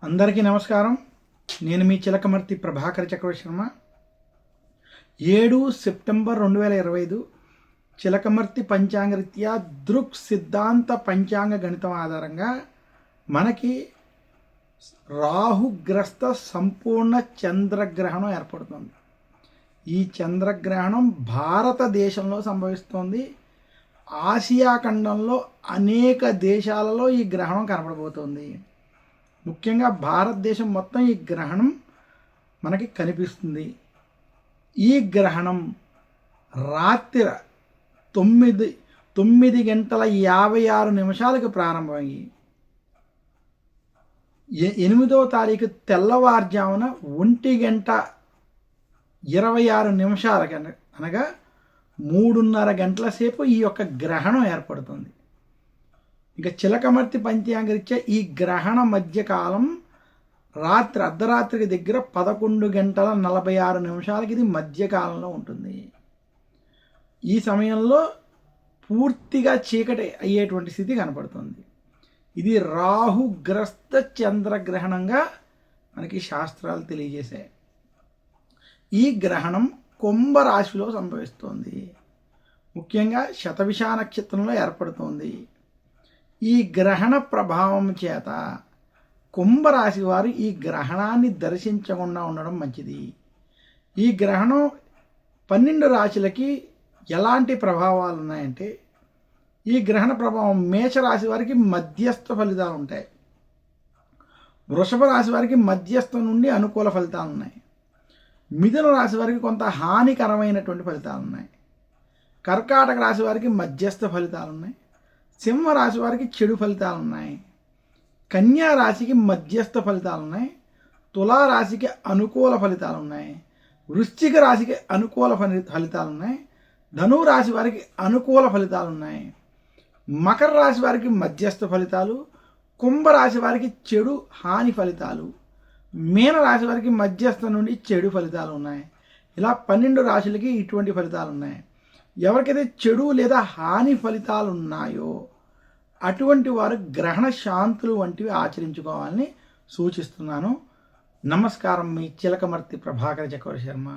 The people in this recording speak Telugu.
అందరికీ నమస్కారం. నేను మీ చిలకమర్తి ప్రభాకర్ చక్రవర్తి శర్మ. 7 సెప్టెంబర్ 2025 చిలకమర్తి పంచాంగరీత్యా దృక్ సిద్ధాంత పంచాంగ గణితం ఆధారంగా మనకి రాహుగ్రస్త సంపూర్ణ చంద్రగ్రహణం ఏర్పడుతుంది. ఈ చంద్రగ్రహణం భారతదేశంలో సంభవిస్తోంది. ఆసియా ఖండంలో అనేక దేశాలలో ఈ గ్రహణం కనపడబోతోంది. ముఖ్యంగా భారతదేశం మొత్తం ఈ గ్రహణం మనకి కనిపిస్తుంది. ఈ గ్రహణం రాత్రి 9:56 ప్రారంభమయ్యి 8వ తారీఖు తెల్లవారుజామున 1:26 అనగా 3:30 గంటల సేపు ఈ యొక్క గ్రహణం ఏర్పడుతుంది. ఇక చిలకమర్తి పంచాంగరీత్యా ఈ గ్రహణ మధ్యకాలం రాత్రి అర్ధరాత్రికి దగ్గర 11:46 ఇది మధ్యకాలంలో ఉంటుంది. ఈ సమయంలో పూర్తిగా చీకటి అయ్యేటువంటి స్థితి కనపడుతుంది. ఇది రాహుగ్రస్త చంద్రగ్రహణంగా మనకి శాస్త్రాలు తెలియజేశాయి. ఈ గ్రహణం కుంభరాశిలో సంభవిస్తోంది. ముఖ్యంగా శతభిష నక్షత్రంలో ఏర్పడుతోంది. ఈ గ్రహణ ప్రభావం చేత కుంభరాశి వారు ఈ గ్రహణాన్ని దర్శించకుండా ఉండడం మంచిది. ఈ గ్రహణం 12 రాశులకి ఎలాంటి ప్రభావాలు ఉన్నాయంటే, ఈ గ్రహణ ప్రభావం మేషరాశి వారికి మధ్యస్థ ఫలితాలు ఉంటాయి. వృషభ రాశి వారికి మధ్యస్థ నుండి అనుకూల ఫలితాలు ఉన్నాయి. మిథున రాశి వారికి కొంత హానికరమైనటువంటి ఫలితాలు ఉన్నాయి. కర్కాటక రాశి వారికి మధ్యస్థ ఫలితాలు ఉన్నాయి. సింహరాశి వారికి చెడు ఫలితాలు ఉన్నాయి. కన్యా రాశికి మధ్యస్థ ఫలితాలు ఉన్నాయి. తులారాశికి అనుకూల ఫలితాలు ఉన్నాయి. వృశ్చిక రాశికి అనుకూల ఫలితాలు ఉన్నాయి. ధనురాశి వారికి అనుకూల ఫలితాలు ఉన్నాయి. మకర రాశి వారికి మధ్యస్థ ఫలితాలు. కుంభరాశి వారికి చెడు హాని ఫలితాలు. మీనరాశి వారికి మధ్యస్థ నుండి చెడు ఫలితాలు ఉన్నాయి. ఇలా 12 రాశులకి ఇటువంటి ఫలితాలు ఉన్నాయి. ఎవరికైతే చెడు లేదా హాని ఫలితాలు ఉన్నాయో అటువంటి వారు గ్రహణ శాంతులు వంటివి ఆచరించుకోవాలని సూచిస్తున్నాను. నమస్కారం. మీ చిలకమర్తి ప్రభాకర్ చక్రవర్తి శర్మ.